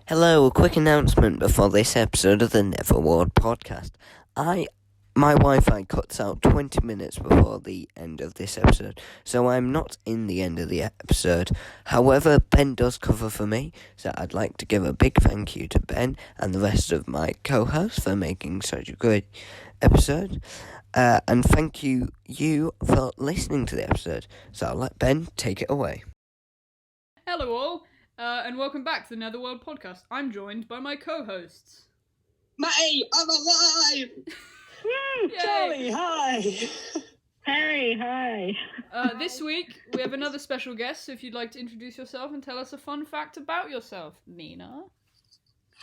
Hello, a quick announcement before this episode of the Neitherworld podcast. My Wi-Fi cuts out 20 minutes before the end of this episode, so I'm not in the end of the episode. However, Ben does cover for me, so I'd like to give a big thank you to Ben and the rest of my co-hosts for making such a great episode. And thank you for listening to the episode. So I'll let Ben take it away. Hello all, and welcome back to the Neitherworld podcast. I'm joined by my co-hosts. Matty, I'm alive! Charlie, hi! Harry, hi! This week, we have another special guest, so if you'd like to introduce yourself and tell us a fun fact about yourself, Nina.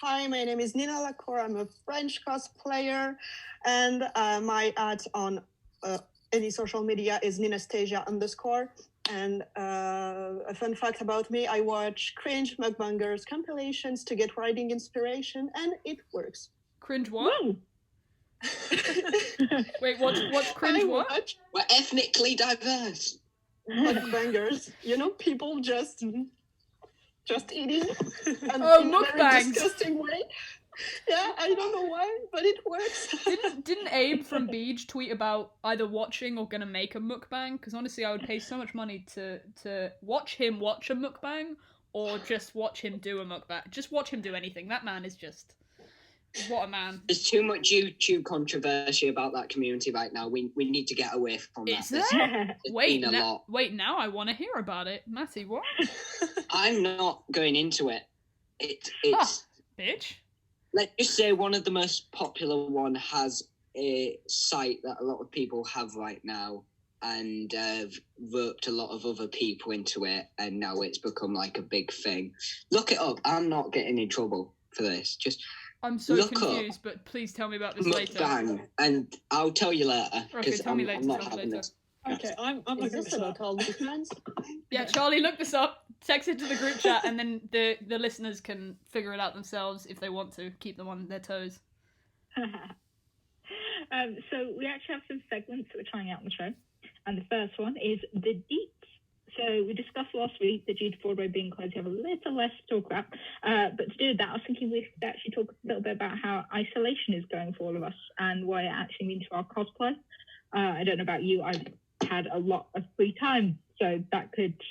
Hi, my name is Nina Lacour. I'm a French cosplayer, and my ad on any social media is Ninastasia_. And a fun fact about me, I watch cringe mukbangers compilations to get writing inspiration, and it works. Cringe what? Wait, what's cringe what? We're ethnically diverse. Mukbangers, people just eating. And Oh, in a very mukbangs. disgusting way. Yeah, I don't know why, but it works. Didn't Abe from Beej tweet about either watching or gonna make a mukbang? Because honestly, I would pay so much money to watch him watch a mukbang, or just watch him do a mukbang. Just watch him do anything. That man is just... What a man. There's too much YouTube controversy about that community right now. We need to get away from that. Is there? Wait, been a lot. Wait, now I want to hear about it. Matty, what? I'm not going into it. It's bitch. Let's just say one of the most popular one has a site that a lot of people have right now, and have roped a lot of other people into it, and now it's become like a big thing. Look it up. I'm not getting in trouble for this. Just I'm so look confused, but please tell me about this later. mukbang, and I'll tell you later. Okay, tell me later. I'm not Tell me having later. this. Okay, I'm looking this up. Yeah, Charlie, look this up. Text it to the group chat, and then the listeners can figure it out themselves if they want to. Keep them on their toes. So we actually have some segments that we're trying out on the show. And the first one is the deets. So we discussed last week that due to Broadway being closed, you have a little less to talk about. But to do that, I was thinking we could actually talk a little bit about how isolation is going for all of us and what it actually means for our cosplay. I don't know about you, I've had a lot of free time, so that could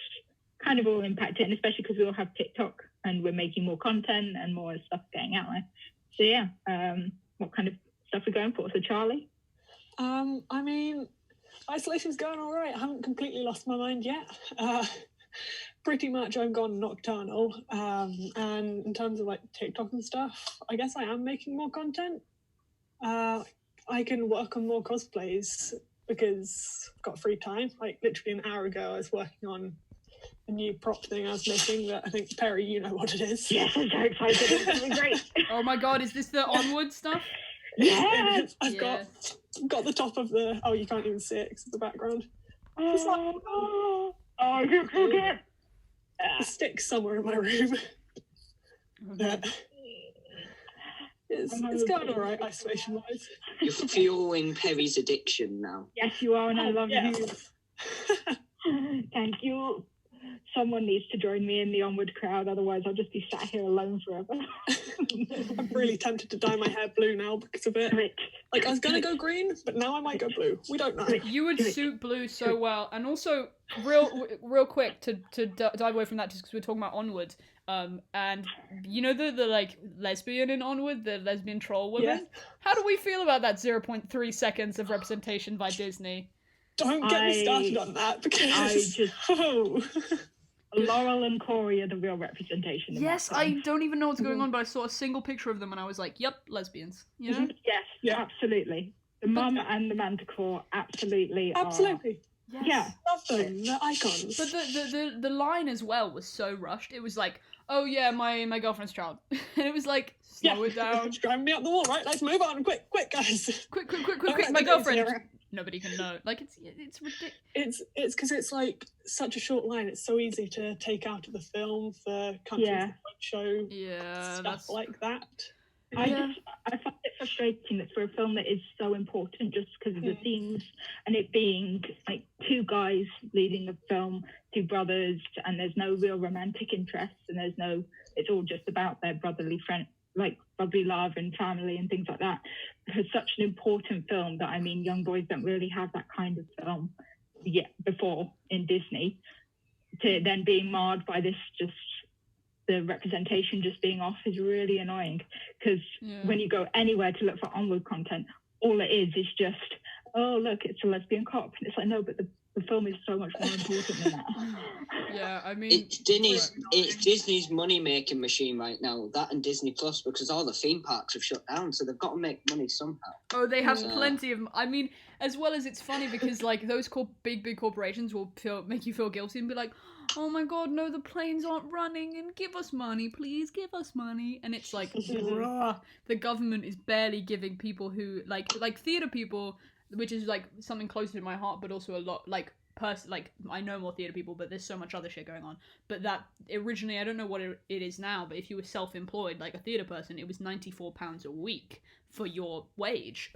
kind of all impact it, and especially because we all have TikTok and we're making more content and more stuff getting out there. So yeah, what kind of stuff we're going for? So Charlie? I mean, isolation's going all right. I haven't completely lost my mind yet. Pretty much I've gone nocturnal. And in terms of like TikTok and stuff, I guess I am making more content. I can work on more cosplays because I've got free time. Like literally an hour ago I was working on a new prop thing I was making that I think, Perry, you know what it is. Yes, I'm so excited. It's going to be great. Oh my god, is this the Onward stuff? Yeah. I've got the top of the... Oh, you can't even see it because of the background. I can't forget. The stick's somewhere in my room. Yeah. It's going all right, isolation-wise. You're fueling Perry's addiction now. Yes, you are, and I love yeah. you. Thank you. Someone needs to join me in the Onward crowd, otherwise I'll just be sat here alone forever. I'm really tempted to dye my hair blue now because of it. Like, I was going to go green, but now I might go blue. We don't know. You would suit blue so well. And also, real quick, to dive away from that, just because we're talking about Onward, and you know the like lesbian in Onward, the lesbian troll woman? Yeah. How do we feel about that 0.3 seconds of representation by Disney? Don't get me started on that, because... Laurel and Corey are the real representation. Yes, I don't even know what's going on, but I saw a single picture of them and I was like, yep, lesbians. You know? Yes, Yeah. Absolutely. The mum and the manticore absolutely are. Absolutely. Yes. Yeah. Love them. They're icons. But the line as well was so rushed. It was like, oh yeah, my girlfriend's child. And it was like, slow it down. It's driving me up the wall, right? Let's move on. Quick, guys. Quick, my girlfriend. Nobody can know. Like, it's ridiculous. It's because it's like such a short line. It's so easy to take out of the film for countries that won't show stuff like that. I find it frustrating that for a film that is so important, just because of the themes and it being like two guys leading the film, two brothers, and there's no real romantic interest and there's no it's all just about their brotherly friend, like brotherly love and family and things like that. It's such an important film that, I mean, young boys don't really have that kind of film yet before in Disney. To then being marred by this, just the representation just being off, is really annoying. Because when you go anywhere to look for onward content, all it is just, oh look, it's a lesbian cop, and it's like, no, but the film is so much more important than that. Yeah, I mean, it's Disney's money making machine right now. That and Disney Plus, because all the theme parks have shut down, so they've got to make money somehow. Oh, they have plenty of. I mean, as well as it's funny because like those big corporations will make you feel guilty and be like, oh my god, no, the planes aren't running, and give us money, please, give us money. And it's like, bruh, the government is barely giving people who like theater people, which is like something closer to my heart, but also a lot like I know more theater people, but there's so much other shit going on. But that originally, I don't know what it is now, but if you were self-employed like a theater person, it was £94 a week for your wage,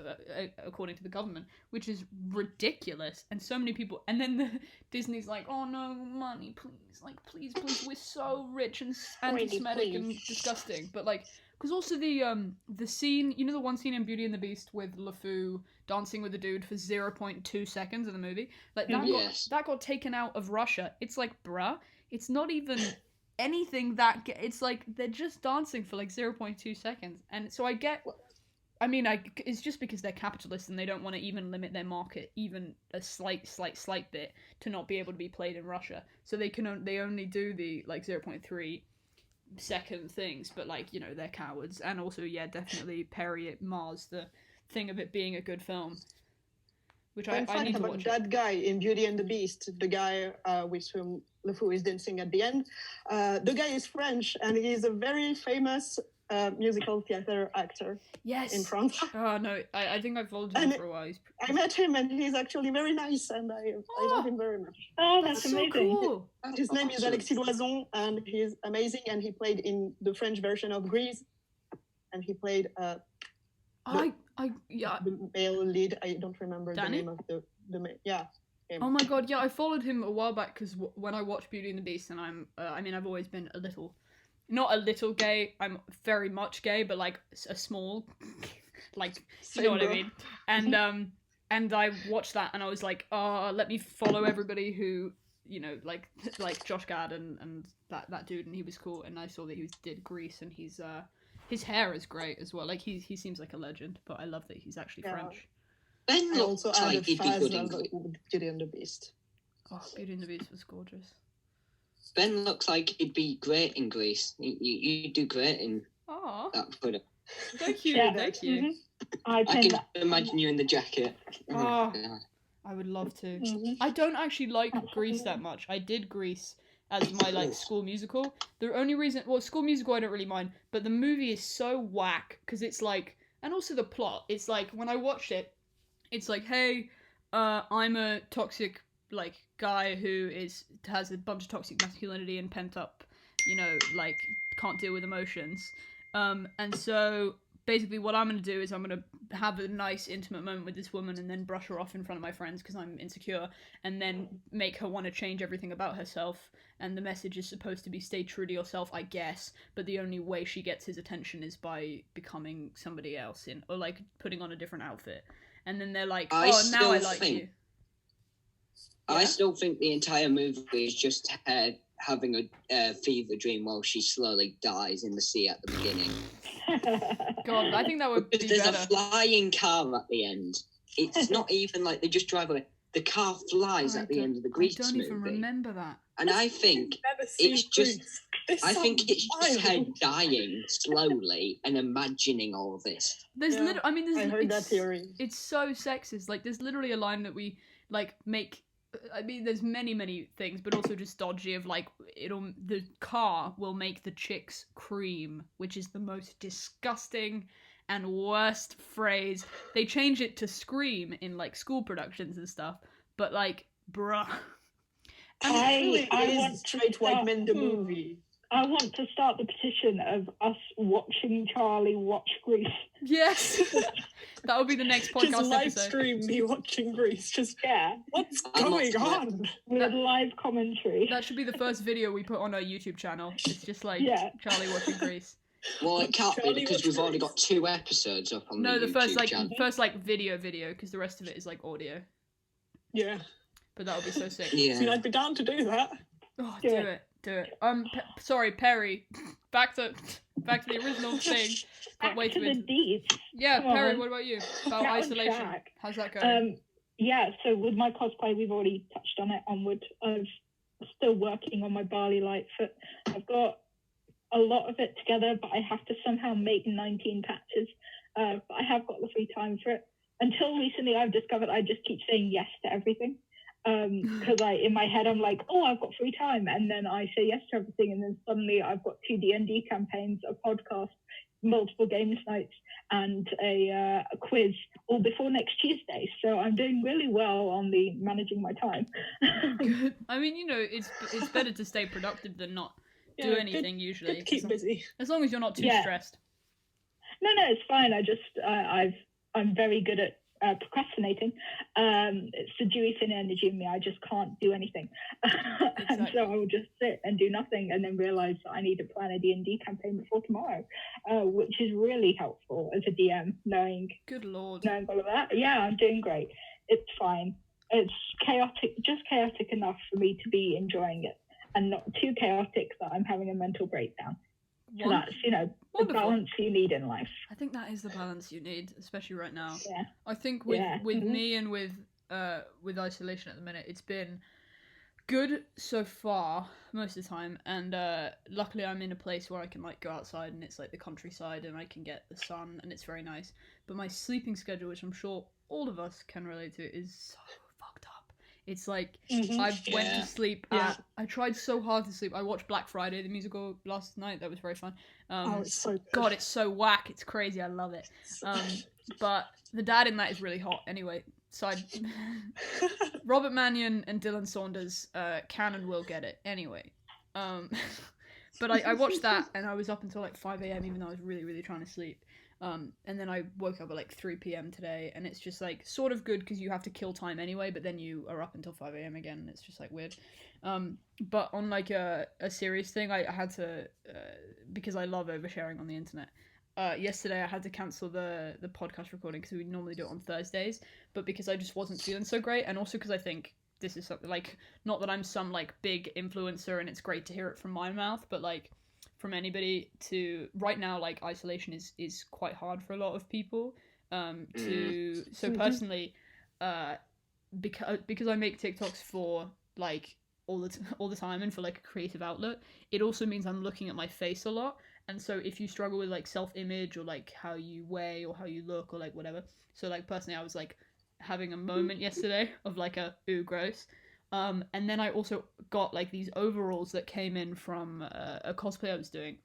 according to the government, which is ridiculous. And so many people, and then Disney's like, oh no, money, please, like please, we're so rich and anti-Semitic and disgusting. But like, because also the scene, you know, the one scene in Beauty and the Beast with LeFou dancing with the dude for 0.2 seconds of the movie, like that got taken out of Russia. It's like, bruh, it's not even anything it's like they're just dancing for like 0.2 seconds. And so I get, I mean, it's just because they're capitalists and they don't want to even limit their market even a slight bit to not be able to be played in Russia. So they only do the like 0.3 second things, but like, you know, they're cowards. And also, yeah, definitely Perry at Mars, the thing of it being a good film, which I need to watch. That guy in Beauty and the Beast, the guy with whom LeFou is dancing at the end, the guy is French and he's a very famous musical theater actor. Yes. In France. Oh no, I think I've followed him for a while. I met him and he's actually very nice, and I love him very much. Oh, that's amazing. So cool. His name is Alexis Loison, and he's amazing, and he played in the French version of Grease, and he played the male lead. I don't remember Danny? the name of the male. Yeah. Him. Oh my god, yeah, I followed him a while back because when I watched Beauty and the Beast, and I've always been not a little gay, I'm very much gay, but like a small, like, you know what I mean? And I watched that and I was like, oh, let me follow everybody who, you know, like Josh Gad and that dude, and he was cool, and I saw that he did Grease, and his hair is great as well, like he seems like a legend, but I love that he's actually French. Ben looks like he'd be good in Beauty and the Beast. Oh, Beauty and the Beast was gorgeous. Ben looks like he'd be great in Grease. You do great in that photo. Thank you, thank you. Mm-hmm. I can imagine you in the jacket. Oh, I would love to. Mm-hmm. I don't actually like Grease that much. I did Grease as my like school musical. The only reason, school musical I don't really mind, but the movie is so whack because it's like, and also the plot. It's like when I watched it, it's like, hey, I'm a toxic like guy who has a bunch of toxic masculinity and pent up, you know, like can't deal with emotions. And so basically what I'm going to do is I'm going to have a nice intimate moment with this woman and then brush her off in front of my friends because I'm insecure, and then make her want to change everything about herself. And the message is supposed to be stay true to yourself, I guess, but the only way she gets his attention is by becoming somebody else or like putting on a different outfit. And then they're like, now I like you. I still think the entire movie is just her having a fever dream while she slowly dies in the sea at the beginning. God, I think that would be There's better. a flying car at the end. It's not even like they just drive away. The car flies at the end of the Grease movie. I don't even remember that. And I think it's just her dying slowly and imagining all this. I heard that theory. It's so sexist. Like, there's literally a line that we like make. I mean, there's many things, but also just dodgy of like the car will make the chicks cream, which is the most disgusting and worst phrase. They change it to scream in like school productions and stuff, but like, bruh. I want straight white men the movie. I want to start the petition of us watching Charlie watch Grease. Yes. That would be the next podcast Just live episode. stream me watching Grease. Just Yeah, what's I'm going up for it. on? with live commentary. That should be the first video we put on our YouTube channel. It's just like Yeah. Charlie watching Grease. Well, it can't be Charlie because we've watches already Grease. got 2 episodes up on No, the the YouTube first channel. video, because the rest of it is like audio. Yeah. But that would be so sick. I mean, Yeah. I'd be down to do that. Oh, Do do it. it, do it. Sorry, Perry. Back to the original thing. Back way to too the into- deets. Yeah, Come Perry. on. What about you? About Get on isolation. track. How's that going? Yeah, so with my cosplay, we've already touched on it onward. I'm still working on my barley light foot. I've got a lot of it together, but I have to somehow make 19 patches. But I have got the free time for it. Until recently, I've discovered I just keep saying yes to everything. Because in my head, I'm like, oh, I've got free time. And then I say yes to everything. And then suddenly I've got 2 D&D campaigns, a podcast, multiple games nights, and a quiz all before next Tuesday. So I'm doing really well on the managing my time. Good. I mean, it's better to stay productive than not do Yeah, anything usually. Good to keep busy. As long as you're not too Yeah. stressed. No, it's fine. I'm very good at procrastinating. It's the Jewy thin energy in me. I just can't do anything. And Exactly. so I will just sit and do nothing and then realize that I need to plan a D&D campaign before tomorrow, which is really helpful as a DM, knowing Good lord. all of that. Yeah, I'm doing great. It's fine. It's just chaotic enough for me to be enjoying it and not too chaotic that I'm having a mental breakdown. So that's, the Wonderful. balance you need in life. I think that is the balance you need, especially right now. Yeah. I think with Yeah. with me and with isolation at the minute, it's been good so far most of the time, and luckily I'm in a place where I can like go outside and it's like the countryside and I can get the sun and it's very nice. But my sleeping schedule, which I'm sure all of us can relate to, is so fucked up. It's like Mhm. I went Yeah. to sleep Yeah. I tried so hard to sleep. I watched Black Friday the musical last night. That was very fun. Oh, it's so good. God, it's so whack. It's crazy. I love it. But the dad in that is really hot. Anyway, side. Robert Mannion and Dylan Saunders can and will get it. Anyway. But I watched that and I was up until like 5 a.m. even though I was really, really trying to sleep. And then I woke up at like 3 p.m. today, and it's just like sort of good because you have to kill time anyway, but then you are up until 5 a.m. again, and it's just like weird. But on like a serious thing, I had to, because I love oversharing on the internet. Yesterday I had to cancel the podcast recording because we normally do it on Thursdays, but because I just wasn't feeling so great, and also because I think this is something like, not that I'm some like big influencer and it's great to hear it from my mouth, but like from anybody to right now, like isolation is quite hard for a lot of people. So personally, because I make TikToks for like all the time and for like a creative outlet, it also means I'm looking at my face a lot. And so if you struggle with like self-image or like how you weigh or how you look or like whatever, so like personally I was like having a moment yesterday of like ooh gross. And then I also got like these overalls that came in from a cosplay I was doing.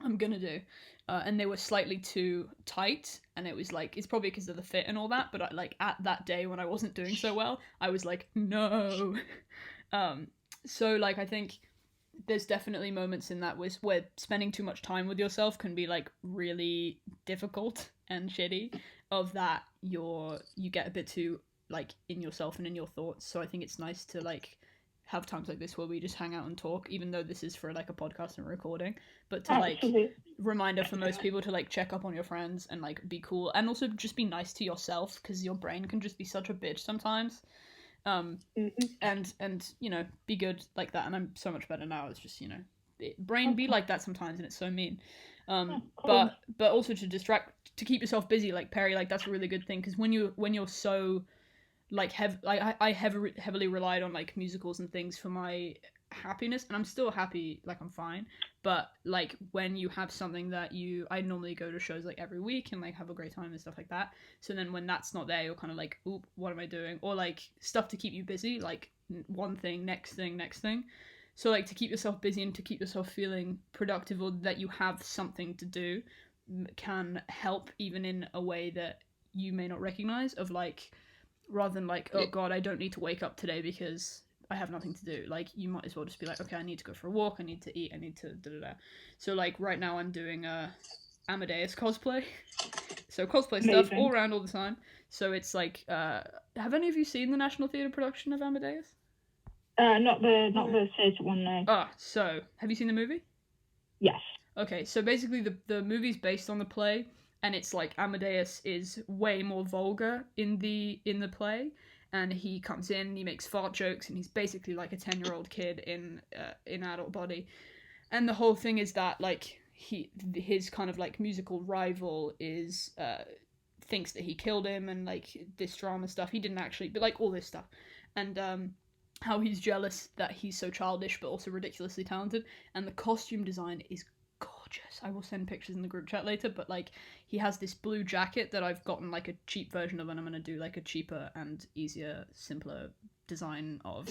I'm gonna do, and they were slightly too tight, and it was like, it's probably because of the fit and all that, but like at that day when I wasn't doing so well, I was like, no. So like I think there's definitely moments in that where spending too much time with yourself can be like really difficult and shitty, of that you get a bit too like in yourself and in your thoughts. So I think it's nice to like have times like this where we just hang out and talk, even though this is for like a podcast and recording, but to like Absolutely. reminder for most people to like check up on your friends and like be cool, and also just be nice to yourself, because your brain can just be such a bitch sometimes. And be good like that, and I'm so much better now. It's just brain be like that sometimes, and it's so mean. But also to keep yourself busy, like Perry, like that's a really good thing, because when you're so like I heavily relied on like musicals and things for my happiness, and I'm still happy, like I'm fine, but like when you have something that I normally go to shows like every week and like have a great time and stuff like that, so then when that's not there, you're kind of like, oop, what am I doing? Or like stuff to keep you busy, like one thing, next thing. So like to keep yourself busy and to keep yourself feeling productive, or that you have something to do, can help even in a way that you may not recognize, of like, rather than like, oh god, I don't need to wake up today because I have nothing to do. Like you might as well just be like, okay, I need to go for a walk, I need to eat, I need to da-da-da. So like right now I'm doing a Amadeus cosplay. So cosplay stuff Amazing. all around all the time. So it's like, have any of you seen the National Theatre production of Amadeus? Not the theatre one, no. So have you seen the movie? Yes. Okay, so basically the movie's based on the play, and it's like Amadeus is way more vulgar in the play, and he comes in and he makes fart jokes, and he's basically like a 10-year-old kid in adult body, and the whole thing is that like his kind of like musical rival is thinks that he killed him, and like this drama stuff. He didn't actually, but like all this stuff, and how he's jealous that he's so childish but also ridiculously talented, and the costume design is gorgeous. I will send pictures in the group chat later, but like he has this blue jacket that I've gotten like a cheap version of, and I'm gonna do like a cheaper and easier, simpler design of.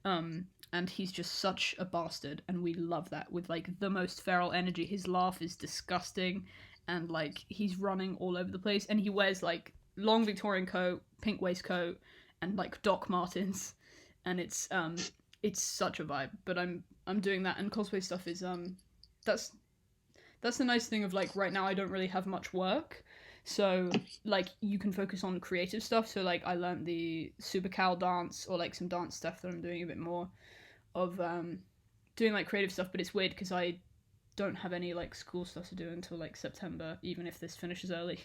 And he's just such a bastard, and we love that, with like the most feral energy. His laugh is disgusting, and like he's running all over the place, and he wears like long Victorian coat, pink waistcoat, and like Doc Martens, and it's such a vibe. But I'm doing that, and cosplay stuff is that's the nice thing of like right now I don't really have much work, so like you can focus on creative stuff. So like I learned the super cow dance, or like some dance stuff that I'm doing a bit more of, doing like creative stuff. But it's weird because I don't have any like school stuff to do until like September, even if this finishes early.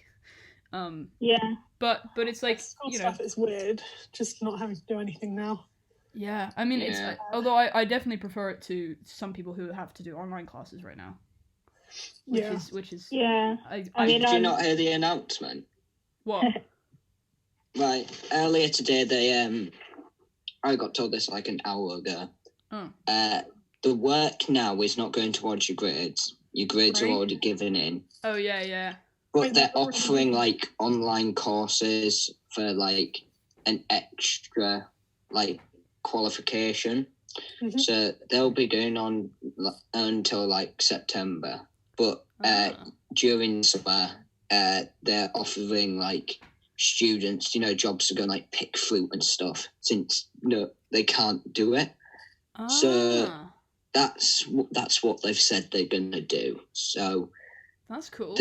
Yeah. But it's like, School you know, stuff is weird, just not having to do anything now. yeah, I mean it's although I definitely prefer it to some people who have to do online classes right now. Which is yeah. I Did you not hear the announcement? What? Right, earlier today I got told this like an hour ago. Oh. The work now is not going towards your grades. Your grades are already given in. Oh yeah. But they're offering like online courses for like an extra like qualification. Mm-hmm. So they'll be doing on until like September. But during summer, they're offering like students, jobs to go and like pick fruit and stuff, since they can't do it. So that's what they've said they're gonna do. So that's cool.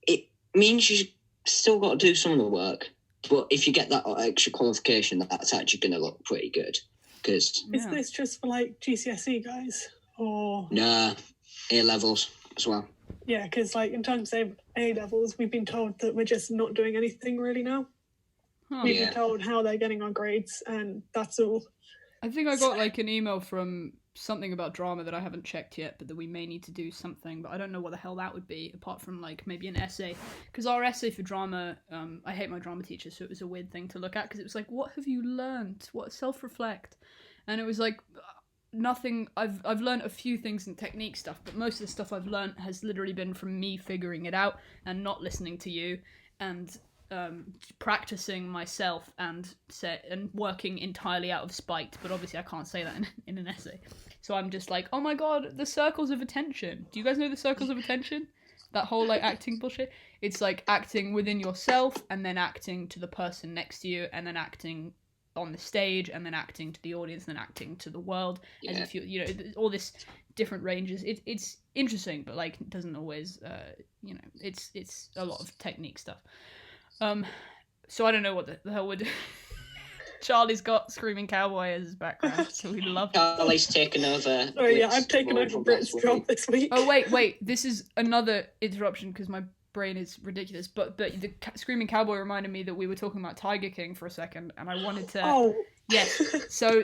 It means you still got to do some of the work, but if you get that extra qualification, that's actually gonna look pretty good. Because is this just for like GCSE guys, or nah, A levels as well? Yeah, because like in terms of A levels, we've been told that we're just not doing anything really now. We've been told how they're getting our grades, and that's all. I think I got like an email from something about drama that I haven't checked yet, but that we may need to do something, but I don't know what the hell that would be, apart from like maybe an essay. Because our essay for drama, I hate my drama teacher, so it was a weird thing to look at, because it was like, what have you learned? What, self-reflect? And it was like, nothing. I've learned a few things in technique stuff, but most of the stuff I've learned has literally been from me figuring it out and not listening to you, and practicing myself and working entirely out of spite. But obviously I can't say that in an essay, so I'm just like, oh my god, the circles of attention. Do you guys know the circles of attention? That whole like acting bullshit. It's like acting within yourself, and then acting to the person next to you, and then acting on the stage, and then acting to the audience, and then acting to the world, as if you all this different ranges. It's interesting, but like it doesn't always it's a lot of technique stuff. So I don't know what the hell would. Charlie's got Screaming Cowboy as his background, so we love Charlie's taken over. Oh yeah, I've taken over Britt's job this week. Oh wait, this is another interruption because my brain is ridiculous. But the Screaming Cowboy reminded me that we were talking about Tiger King for a second, and I wanted to. Oh. Yes. So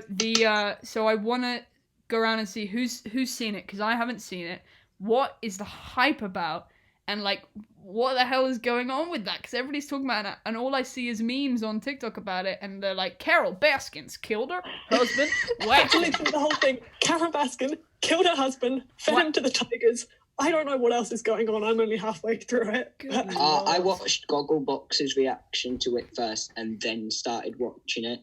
so I want to go around and see who's seen it, because I haven't seen it. What is the hype about? And like, what the hell is going on with that? Because everybody's talking about it, and all I see is memes on TikTok about it, and they're like, Carol Baskins killed her husband. That's literally the whole thing. Carol Baskin killed her husband, fed him to the tigers. I don't know what else is going on. I'm only halfway through it. I watched Gogglebox's reaction to it first, and then started watching it.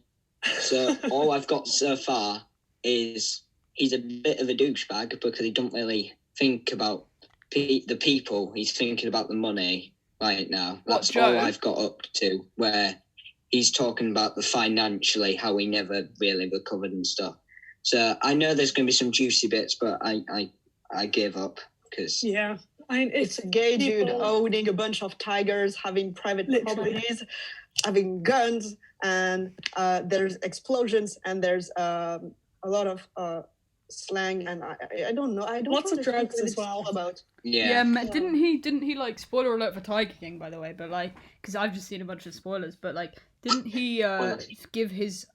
So all I've got so far is he's a bit of a douchebag because he don't really think about the people. He's thinking about the money right now. That's all I've got up to, where he's talking about the financially, how he never really recovered and stuff. So I know there's going to be some juicy bits, but I gave up because I mean, It's a gay dude people- owning a bunch of tigers, having private Literally. properties, having guns, and there's explosions, and there's a lot of slang, and I don't know. I don't Lots of understand drugs what as it's well. all about. Yeah. Didn't he like, spoiler alert for Tiger King, by the way, but like, because I've just seen a bunch of spoilers, but like, didn't he give his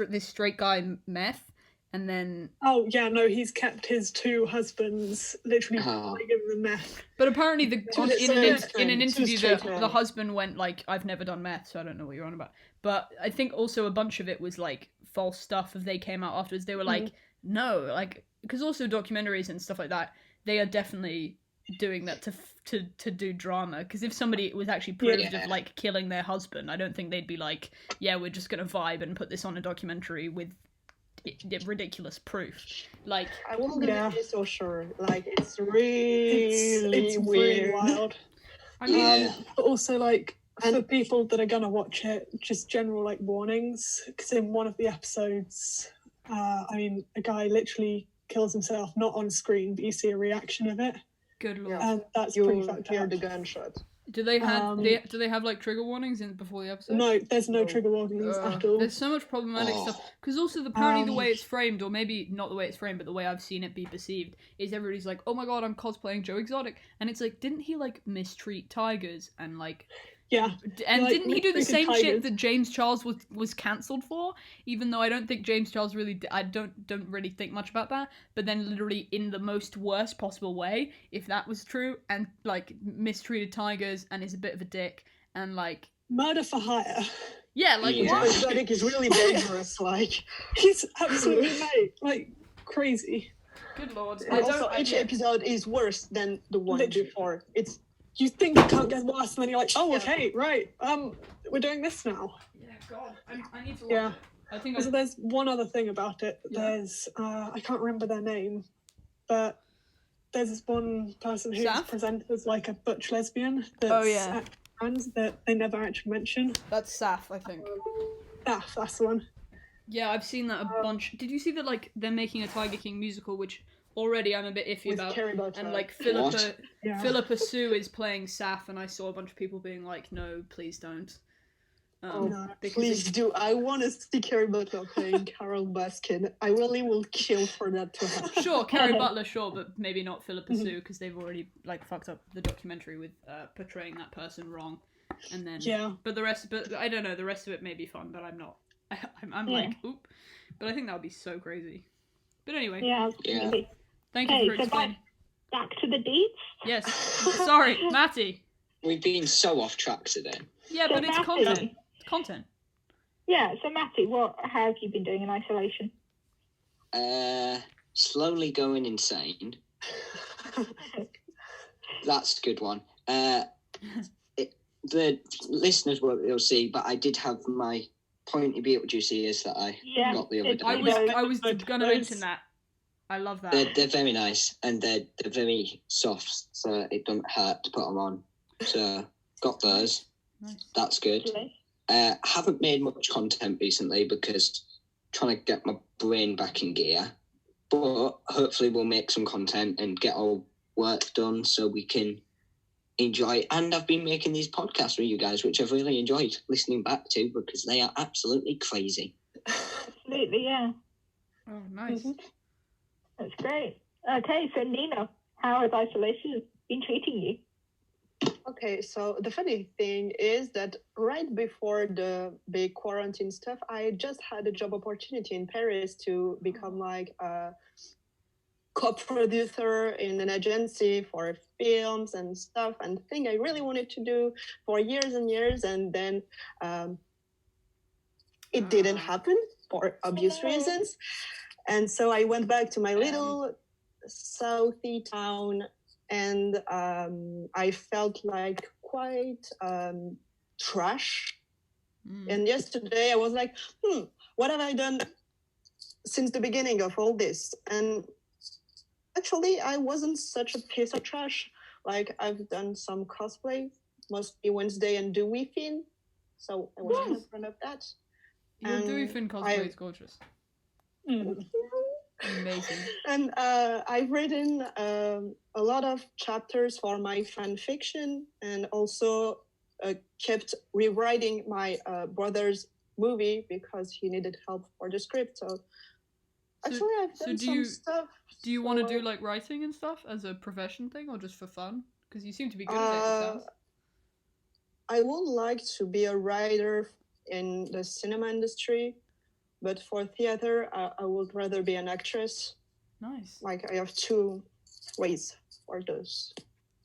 this straight guy meth, and then Oh yeah, no, he's kept his 2 husbands literally Oh. giving them meth. but apparently To in the an extreme, interview to straight the men. husband went like, I've never done meth, so I don't know what you're on about. But I think also a bunch of it was like false stuff. If they came out afterwards, they were like, no, like, because also documentaries and stuff like that, they are definitely doing that to do drama. Because if somebody was actually proved of like killing their husband, I don't think they'd be like, yeah, we're just gonna vibe and put this on a documentary with ridiculous proof. Like, I wouldn't Yeah. be so sure. Like, it's really It's weird. really wild. I mean, Yeah. But also, like, for And- people that are gonna watch it, just general like warnings. Because in one of the episodes, I mean, a guy literally kills himself, not on screen, but you see a reaction of it, good lord. and that's pretty You fucked hear up. the gunshot. Do they have Um, do they have like trigger warnings in before the episode? No, there's no No. trigger warnings at all. There's so much problematic Oh. stuff. Because also, apparently, the Um, way it's framed, or maybe not the way it's framed, but the way I've seen it be perceived, is everybody's like, oh my god, I'm cosplaying Joe Exotic. And it's like, didn't he, like, mistreat tigers? And, like, Yeah, and like, didn't he do the same mistreated shit tigers. that James Charles was cancelled for? Even though I don't think James Charles really, I don't really think much about that. But then literally in the most worst possible way, if that was true, and, like, mistreated tigers and is a bit of a dick, and, like, murder for hire. yeah, like, Yeah. what? Exotic is really dangerous. Like, He's absolutely mate, like crazy. Good lord. and also each episode is worse than the one Literally. before. It's You think it can't get worse, and then you're like, oh, Yeah. okay, right. We're doing this now. Yeah, God, I need to watch Yeah. it. I think So there's one other thing about it. Yeah. There's I can't remember their name, but there's this one person who's Saf? presented as like a butch lesbian that's Oh, yeah. actually trans that they never actually mention. that's Saf, I think. That's the one. Yeah, I've seen that a bunch. Did you see that, like, they're making a Tiger King musical, which already I'm a bit iffy with about. Carrie Butler. And, like, What? Yeah. Philippa Sue is playing Saf, and I saw a bunch of people being like, no, please don't. Oh, No. because please do. I want to see Carrie Butler playing Carol Baskin. I really will kill for that to happen. Sure, Carrie Butler, sure, but maybe not Philippa Sue, because they've already, like, fucked up the documentary with portraying that person wrong. And then, Yeah. but I don't know, the rest of it may be fun, but I'm not. I'm Yeah. like, oop. But I think that would be so crazy. But anyway, Yeah. Yeah. Maybe. thank you Okay, for so explaining. back to the deets. Yes. Sorry, Matty. We've been so off track today. Yeah, So but it's Matty- content. It's content. Yeah, so Matty, what have you been doing in isolation? Slowly going insane. That's a good one. The listeners won't be able to see, but I did have my pointy Beetlejuice ears that I Yeah, got the other it- day. I was Those- gonna mention that. I love that. They're very nice, and they're very soft, so it doesn't hurt to put them on. So got those. Nice. That's good. Lovely. Haven't made much content recently because trying to get my brain back in gear. But hopefully we'll make some content and get our work done so we can enjoy. And I've been making these podcasts with you guys, which I've really enjoyed listening back to because they are absolutely crazy. Absolutely, yeah. Oh, nice. That's great. Okay, so Nina, how has isolation been treating you? Okay, so the funny thing is that right before the big quarantine stuff, I just had a job opportunity in Paris to become like a co-producer in an agency for films and stuff, and thing I really wanted to do for years and years, and then it didn't happen for obvious reasons. And so I went back to my little Southie town, and I felt like quite trash. And yesterday I was like, what have I done since the beginning of all this? And actually, I wasn't such a piece of trash. Like, I've done some cosplay, mostly Wednesday and Dewey Finn. So I was kind of proud of that. Your And Dewey Finn cosplay I- is gorgeous. Mm. Amazing. And I've written a lot of chapters for my fan fiction, and also kept rewriting my brother's movie because he needed help for the script. So actually, I've done some stuff. Do you want to do like writing and stuff as a profession thing, or just for fun? Because you seem to be good at it. It sounds. I would like to be a writer in the cinema industry, but for theater, I would rather be an actress. Nice. Like I have 2 ways for those.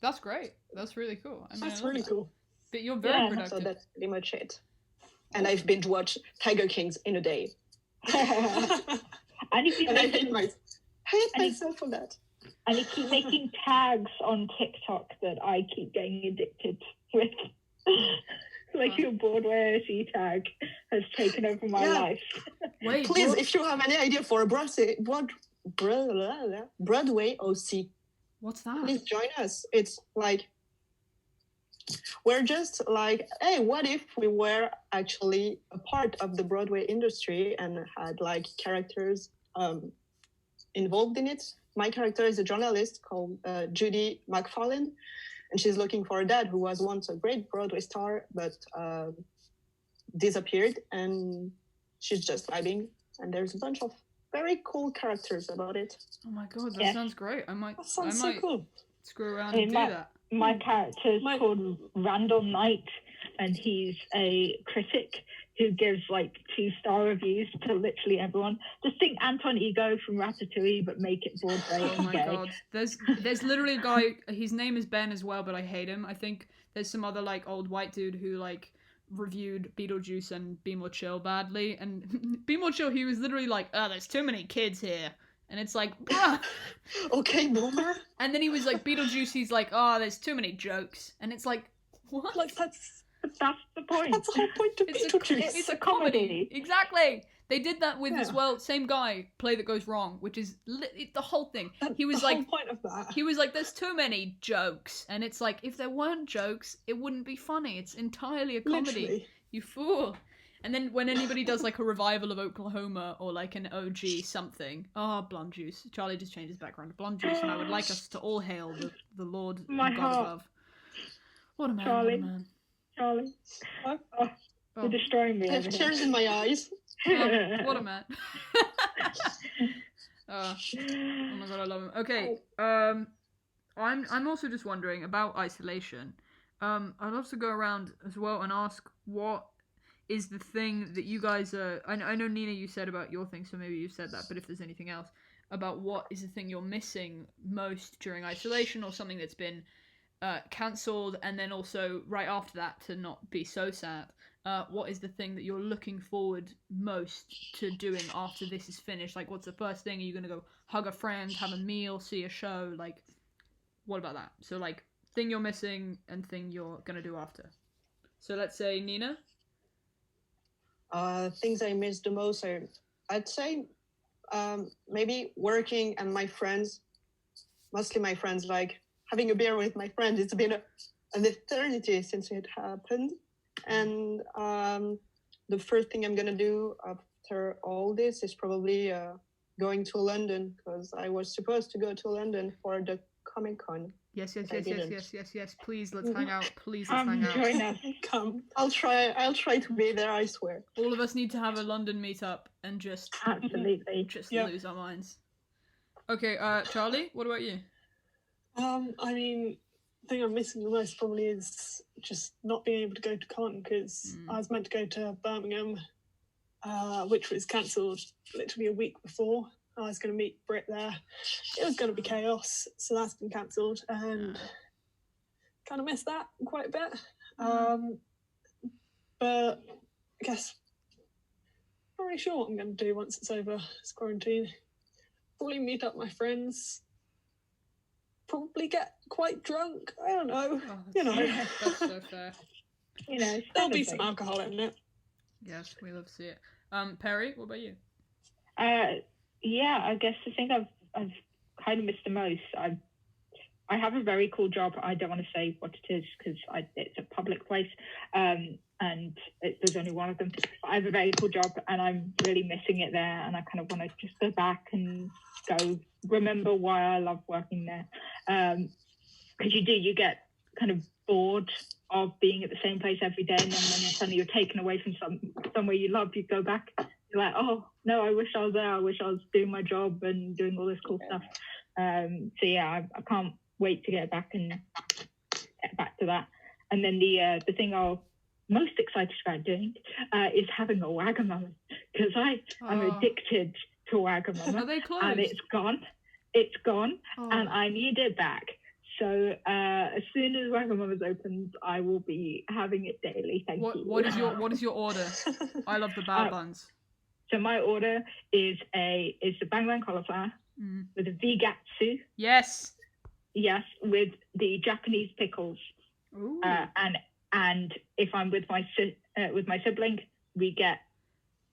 That's great. That's really cool. I mean, That's really cool. But you're very productive. So that's pretty much it. And I've binge watched Tiger Kings in a day. And you keep and I making, hate myself for that. and you keep making tags on TikTok that I keep getting addicted with. Like your Broadway OC tag has taken over my life. Wait, please, if you have any idea for a Broadway OC, what's that? please join us. It's like, we're just like, hey, what if we were actually a part of the Broadway industry and had like characters involved in it? My character is a journalist called Judy McFarlane, and she's looking for a dad who was once a great Broadway star, but disappeared, and she's just vibing. And there's a bunch of very cool characters about it. Oh my god, that sounds great. I might So cool. screw around and do that. My character is called Randall Knight, and he's a critic who gives like 2-star reviews to literally everyone. Just think Anton Ego from Ratatouille, but make it Broadway. Oh my god, there's literally a guy. His name is Ben as well, but I hate him. I think there's some other like old white dude who like reviewed Beetlejuice and Be More Chill badly, and Be More Chill, he was literally like, "Oh, there's too many kids here." And it's like, bruh. Okay, boomer. And then he was like, Beetlejuice, he's like, "Oh, there's too many jokes." And it's like, what? Like That's the point. That's the whole point of Beetlejuice. It's a comedy. Exactly. They did that with as well, same guy, Play That Goes Wrong, which is the whole thing. He was the like, whole point of that. he was like, there's too many jokes. And it's like, if there weren't jokes, it wouldn't be funny. It's entirely a comedy. Literally. You fool. And then when anybody does like a revival of Oklahoma or like an OG something, Blonde Juice. Charlie just changed his background to Blonde Juice, and I would like us to all hail the Lord My God heart. above. What a man, Charlie. what a man. Charlie. Oh. You're destroying me. I have tears in my eyes. Oh, what a man. Oh my god, I love him. Okay, I'm also just wondering about isolation. I'd love to go around as well and ask what is the thing that you guys are... I know, Nina, you said about your thing, so maybe you said that, but if there's anything else, about what is the thing you're missing most during isolation, or something that's been cancelled, and then also right after that, to not be so sad, what is the thing that you're looking forward most to doing after this is finished? Like, what's the first thing? Are you going to go hug a friend, have a meal, see a show? Like, what about that? So, like, thing you're missing and thing you're going to do after. So let's say Nina? Things I miss the most are, I'd say, maybe working and my friends, mostly my friends, like having a beer with my friends. It's been an eternity since it happened. And the first thing I'm going to do after all this is probably going to London, because I was supposed to go to London for the Comic-Con. Yes. Please, let's hang out. Please, let's hang out. Join us. Come. I'll try to be there, I swear. All of us need to have a London meetup and just Absolutely. lose our minds. Okay, Charlie, what about you? I mean, the thing I'm missing the most probably is just not being able to go to con, because I was meant to go to Birmingham, which was cancelled literally a week before. I was going to meet Britt there. It was going to be chaos, so that's been cancelled, and kind of miss that quite a bit. But I guess not really sure what I'm going to do once it's over this quarantine. Probably meet up my friends. Probably get quite drunk. I don't know. That's so fair. There'll be some alcohol in it. Yes, we love to see it. Perry, what about you? Yeah, I guess the thing I've kind of missed the most, I have a very cool job. I don't want to say what it is because it's a public place, and there's only one of them. But I have a very cool job, and I'm really missing it there. And I kind of want to just go back and go remember why I love working there. Because you get kind of bored of being at the same place every day, and then when suddenly you're taken away from somewhere you love, you go back. You're like, oh no, I wish I was there. I wish I was doing my job and doing all this cool stuff. So yeah, I can't wait to get back to that. And then the thing I'm most excited about doing is having a Wagamama, because I'm addicted to Wagamama. Are they closed? And it's gone, and I need it back. So as soon as Wagamama's opens, I will be having it daily. Thank you. What is your order? I love the bad buns. So my order is the bang bang cauliflower with a vegatsu. Yes. Yes, with the Japanese pickles. Ooh. And if I'm with my sibling, we get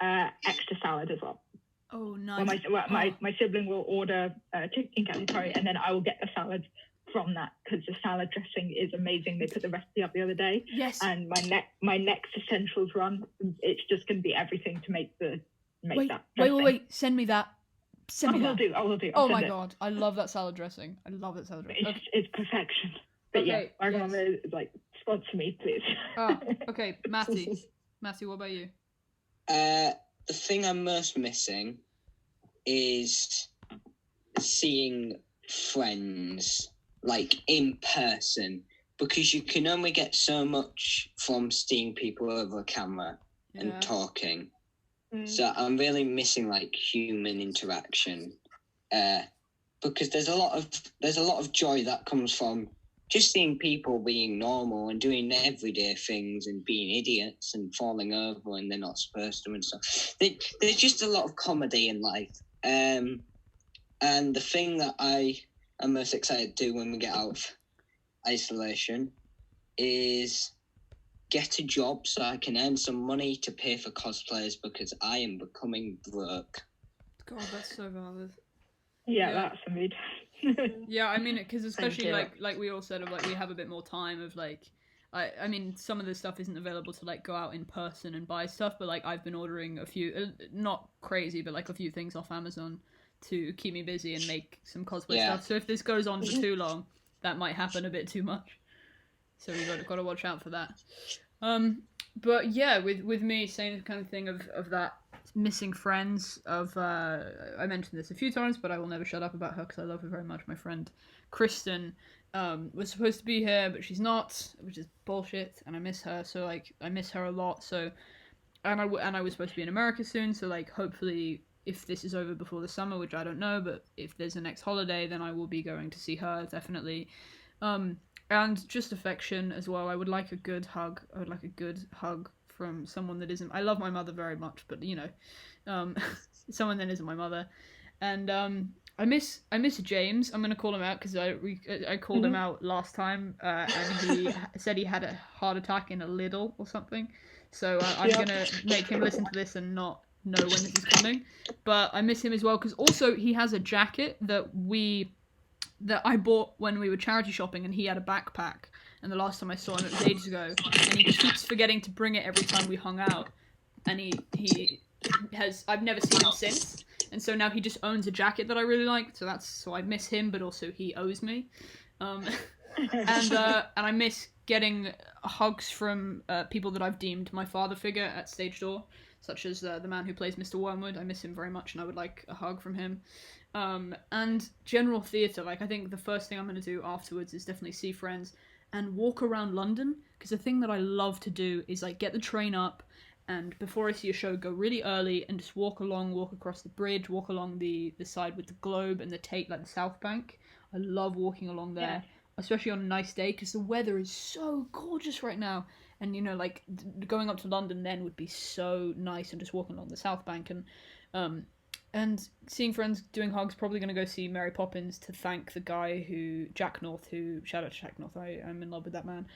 extra salad as well. Oh, nice. My sibling will order chicken curry curry, and then I will get the salad from that, because the salad dressing is amazing. They put the recipe up the other day. Yes. And my next essentials run, it's just going to be everything to make that dressing. Wait. Send me that. I will do. Oh my god, I love that salad dressing. It's perfection. But okay, yeah, Wagamama is like, sponsor me, please. Okay, Matty. Matty, what about you? The thing I'm most missing is seeing friends, like, in person, because you can only get so much from seeing people over a camera and talking. So I'm really missing, like, human interaction, because there's a lot of joy that comes from just seeing people being normal and doing everyday things and being idiots and falling over and they're not supposed to and stuff. There's just a lot of comedy in life, and the thing that I am most excited to do when we get out of isolation is get a job so I can earn some money to pay for cosplayers, because I am becoming broke. God, that's so valid. Yeah, that's a mood. Yeah, I mean, because especially like we all said, of like we have a bit more time of like, I mean, some of the stuff isn't available to like go out in person and buy stuff, but like I've been ordering a few, not crazy, but like a few things off Amazon to keep me busy and make some cosplay stuff. So if this goes on for too long, that might happen a bit too much. So we've got to watch out for that. But yeah, with me, same kind of thing of that missing friends. I mentioned this a few times, but I will never shut up about her because I love her very much. My friend Kristen was supposed to be here, but she's not, which is bullshit, and I miss her. So like I miss her a lot. So and I was supposed to be in America soon. So like hopefully, if this is over before the summer, which I don't know, but if there's a next holiday, then I will be going to see her definitely. And just affection as well. I would like a good hug. I would like a good hug from someone that isn't... I love my mother very much, but, you know, someone that isn't my mother. And I miss James. I'm going to call him out because I called him out last time, and he said he had a heart attack in a Lidl or something. So I'm going to make him listen to this and not know when this is coming. But I miss him as well because also he has a jacket that I bought when we were charity shopping, and he had a backpack, and the last time I saw him it was ages ago, and he keeps forgetting to bring it every time we hung out, and I've never seen him since, and so now he just owns a jacket that I really like, so I miss him, but also he owes me, and I miss getting hugs from people that I've deemed my father figure at stage door, such as the man who plays Mr. Wormwood. I miss him very much, and I would like a hug from him. And general theatre, like I think the first thing I'm going to do afterwards is definitely see friends and walk around London, because the thing that I love to do is like get the train up and before I see a show go really early and just walk across the bridge, walk along the side with the Globe and the Tate, like the South Bank. I love walking along there, especially on a nice day, because the weather is so gorgeous right now, and you know, like going up to London then would be so nice, and just walking along the South Bank and seeing friends, doing hugs. Probably going to go see Mary Poppins to thank the guy Jack North, shout out to Jack North, I'm in love with that man.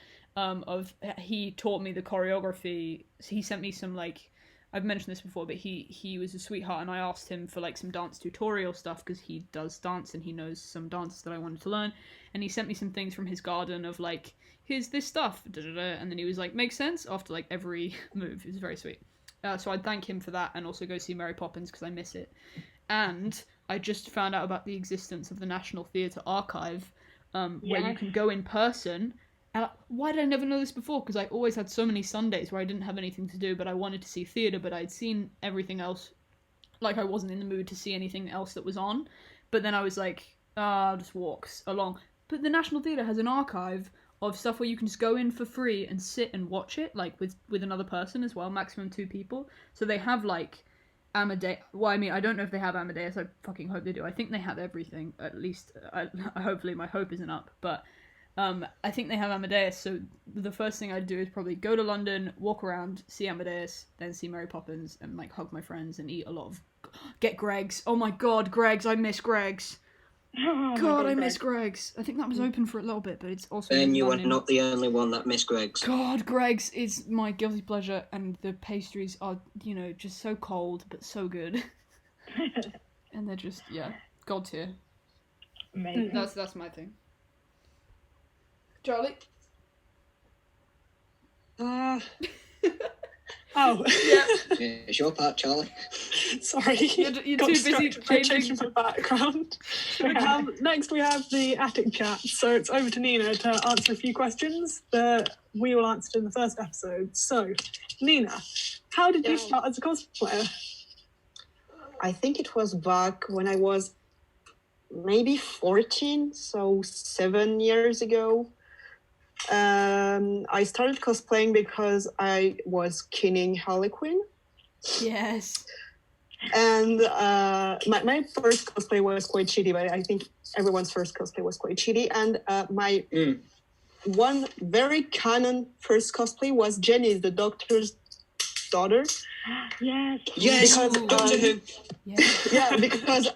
He taught me the choreography. He sent me some, like, I've mentioned this before, but he was a sweetheart, and I asked him for like some dance tutorial stuff because he does dance and he knows some dances that I wanted to learn, and he sent me some things from his garden of like, here's this stuff, and then he was like, makes sense after like every move. It was very sweet. So I'd thank him for that, and also go see Mary Poppins because I miss it. And I just found out about the existence of the National Theatre Archive, where you can go in person. And why did I never know this before? Because I always had so many Sundays where I didn't have anything to do, but I wanted to see theatre, but I'd seen everything else. Like, I wasn't in the mood to see anything else that was on. But then I was like, I'll just walk along. But the National Theatre has an archive of stuff where you can just go in for free and sit and watch it, like with another person as well, maximum 2 people. So they have like Amadeus. Well, I mean, I don't know if they have Amadeus. I fucking hope they do. I think they have everything. At least, hopefully, my hope isn't up. But I think they have Amadeus. So the first thing I'd do is probably go to London, walk around, see Amadeus, then see Mary Poppins, and like hug my friends and eat a lot of. Get Greg's. Oh my god, Greg's! I miss Greg's. Oh God, I miss Greg's. I think that was open for a little bit, but it's also. And you are not the only one that miss Greg's. God, Greg's is my guilty pleasure, and the pastries are, just so cold but so good. And they're just, god tier. Amazing. That's my thing. Charlie. Oh. Yeah, it's your part, Charlie. Sorry. You're Got too busy distracted by changing my background. Next we have the attic chat. So it's over to Nina to answer a few questions that we all answered in the first episode. So, Nina, how did you start as a cosplayer? I think it was back when I was maybe 14, so 7 years ago. I started cosplaying because I was Kinning Harlequin. Yes. And my first cosplay was quite shitty, but I think everyone's first cosplay was quite shitty. And my one very canon first cosplay was Jenny, the doctor's daughter. Yes. Yes, Because, Doctor Who. Yeah, because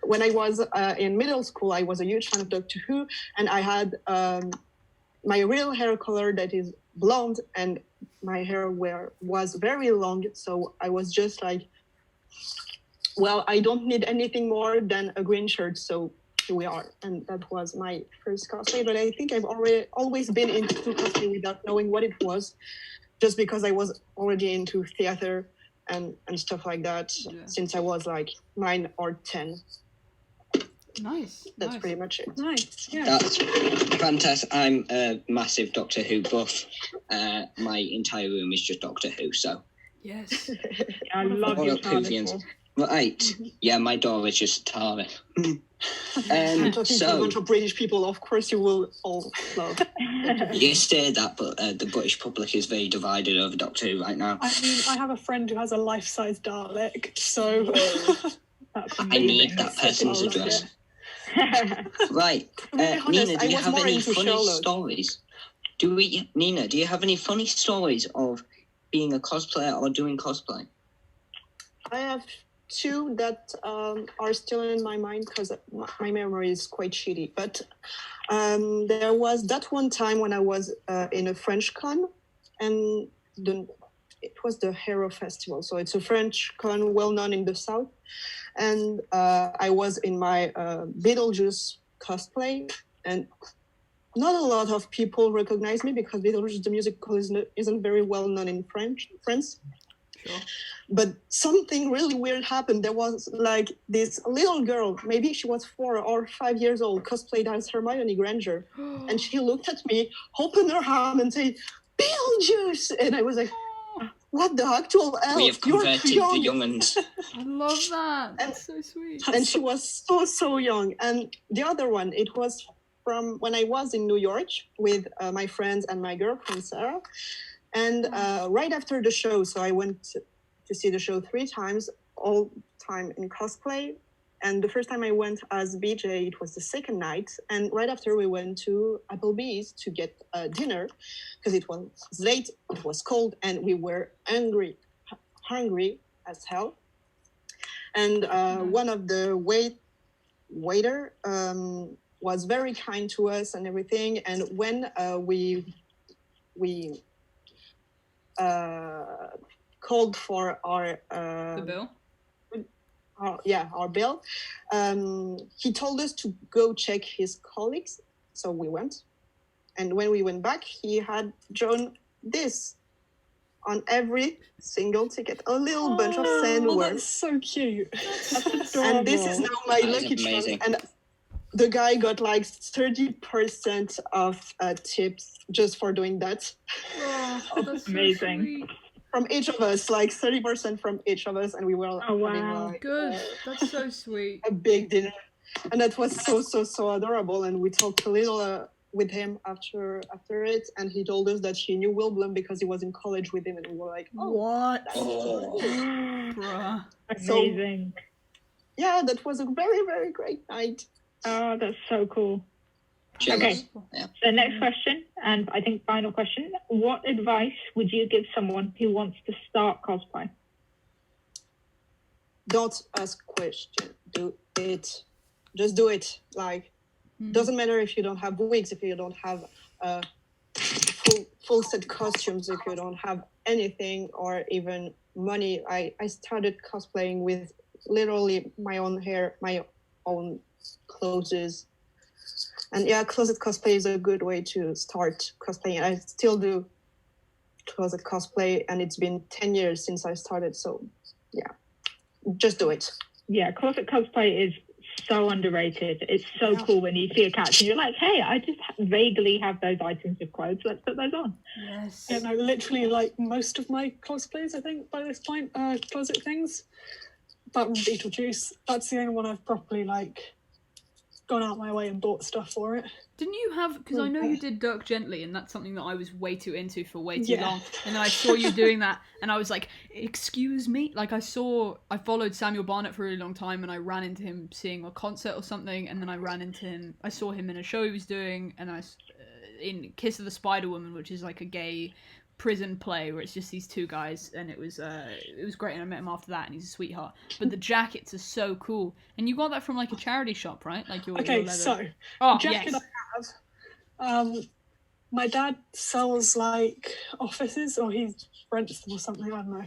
when I was in middle school, I was a huge fan of Doctor Who, and I had my real hair color that is blonde, and my hair was very long, so I was just like, well, I don't need anything more than a green shirt, so here we are. And that was my first cosplay, but I think I've always been into cosplay without knowing what it was, just because I was already into theater and stuff like that since I was like 9 or 10. Nice. That's pretty much it. Nice. Yeah. That's fantastic. I'm a massive Doctor Who buff. My entire room is just Doctor Who, so. Yes. I love All your up Whovians. Right. Yeah, my door is just Tara. I'm talking to a bunch of British people, of course you will all love. You say that, but the British public is very divided over Doctor Who right now. I mean, I have a friend who has a life-size Dalek, so that's I amazing. need that person's I love address. it. Right. To be honest, Nina, do I you was have more any into funny Sherlock. stories? Nina, do you have any funny stories of being a cosplayer or doing cosplay? I have 2 that are still in my mind because my memory is quite shitty. But there was that one time when I was in a French con, and it was the Hero Festival. So it's a French con well known in the South. And I was in my Beetlejuice cosplay, and not a lot of people recognize me because Beetlejuice, the musical, isn't very well known in France. Sure. But something really weird happened. There was like this little girl, maybe she was 4 or 5 years old, cosplayed as Hermione Granger. And she looked at me, opened her arm and said, "Beetlejuice!" And I was like, what the actual hell? We have converted the young'uns. I love that. That's so sweet. And she was so young. And the other one, it was from when I was in New York with my friends and my girlfriend, Sarah. And right after the show, so I went to see the show 3 times, all time in cosplay. And the first time I went as BJ, it was the second night. And right after we went to Applebee's to get dinner, because it was late, it was cold, and we were hungry as hell. And one of the waiter was very kind to us and everything. And when we called for our The bill. our bill. He told us to go check his colleagues, so we went. And when we went back, he had drawn this on every single ticket, a little bunch of Oh, sandworms. that's so cute. And this is now my That is lucky charm. amazing. And the guy got like 30% of tips just for doing that. Oh, that's Amazing. So sweet. From each of us, like 30% from each of us, and we were Oh, wow. having like Good. That's so sweet. a big dinner, and that was so adorable. And we talked a little with him after it, and he told us that he knew Will Blum because he was in college with him, and we were like, oh, What? Oh. Bruh. Amazing. yeah, that was a very, very great night. Oh, that's so cool. Jealous. Okay. So next question, and I think final question. What advice would you give someone who wants to start cosplay? Don't ask questions. Do it. Just do it. Like, doesn't matter if you don't have wigs, if you don't have full set costumes, if you don't have anything or even money. I started cosplaying with literally my own hair, my own clothes. And yeah, closet cosplay is a good way to start cosplaying. I still do closet cosplay, and it's been 10 years since I started. So yeah, just do it. Yeah, closet cosplay is so underrated. It's so cool when you see a character and you're like, hey, I just vaguely have those items of clothes. Let's put those on. Yes. Yeah, no, literally, like most of my cosplays, I think by this point, are closet things. Apart from Beetlejuice, that's the only one I've properly like gone out my way and bought stuff for it. Didn't you have, because I know you did Dirk Gently, and that's something that I was way too into for way too long, and then I saw you doing that, and I was like, excuse me? Like, I followed Samuel Barnett for a really long time, and I ran into him seeing a concert or something, and then I saw him in a show he was doing, and in Kiss of the Spider Woman, which is like a gay prison play where it's just these two guys, and it was great, and I met him after that, and he's a sweetheart. But the jackets are so cool, and you got that from like a charity shop, right? Like your Okay, leather. so yes. jacket I have. My dad sells like offices, or he rents them or something. I don't know.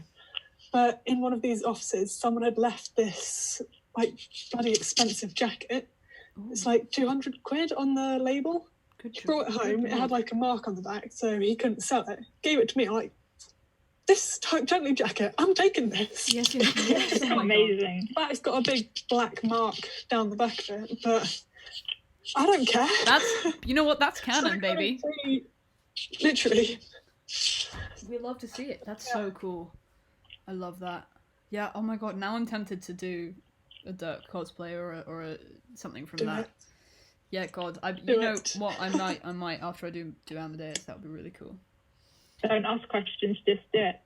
But in one of these offices, someone had left this like bloody expensive jacket. Ooh. It's like 200 quid on the label. Good He job. brought it home. It had like a mark on the back, so he couldn't sell it. Gave it to me. I'm like, this Dirk Gently jacket, I'm taking this. Yes. Oh my God. Amazing. But it's got a big black mark down the back of it, but I don't care. You know what? That's canon, baby. Literally. We love to see it. That's so cool. I love that. Yeah. Oh my God. Now I'm tempted to do a Dirk cosplay or something from that. Yeah. God. You know what? I might after I do Amadeus. That would be really cool. Don't ask questions, just do it.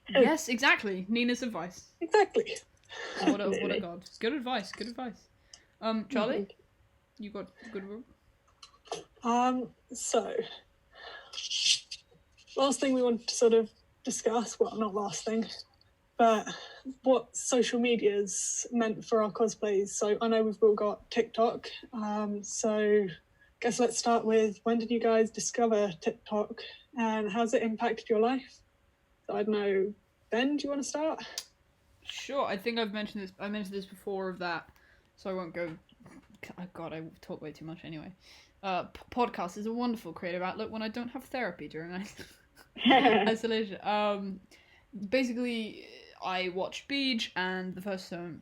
Yes. Exactly. Nina's advice. Exactly. What a god. Good advice. Charlie, you got a good rule? So last thing we want to sort of discuss, well, not last thing, but what social media's meant for our cosplays. So I know we've all got TikTok. So guess let's start with, when did you guys discover TikTok and how's it impacted your life? So I don't know, Ben, do you want to start? Sure. I think I've mentioned this. I mentioned this before of that, so I won't go. God, I talk way too much anyway. Podcast is a wonderful creative outlet when I don't have therapy during isolation. Basically, I watched Beach, and the first time